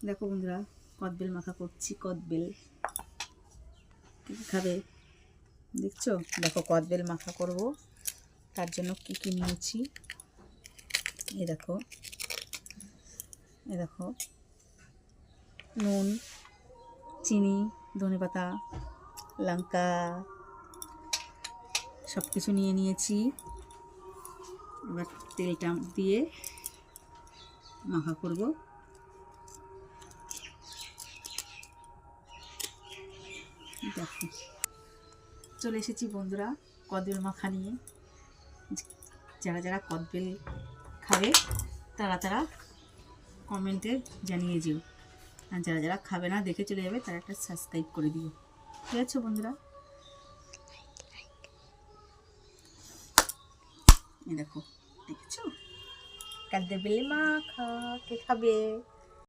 দেখো বন্ধুরা, কদবেল মাখা করছি। কদবেল খাবে দেখছো? দেখো কদবেল মাখা করব, তার জন্য কি কি নিয়েছি এ দেখো। নুন, চিনি, ধনেপাতা, লঙ্কা সব কিছু নিয়ে নিয়েছি। এবার তেলটা দিয়ে মাখা করব। দেখো চলে এসেছি বন্ধুরা কদবেল মাখা নিয়ে। যারা যারা কদবেল খাবে তারা কমেন্টে জানিয়ে যেও, আর যারা যারা খাবে না দেখে চলে যাবে তারা একটা সাবস্ক্রাইব করে দিও। ঠিক আছে বন্ধুরা? এই দেখো, দেখছো কদবেল মাখা কে খাবে?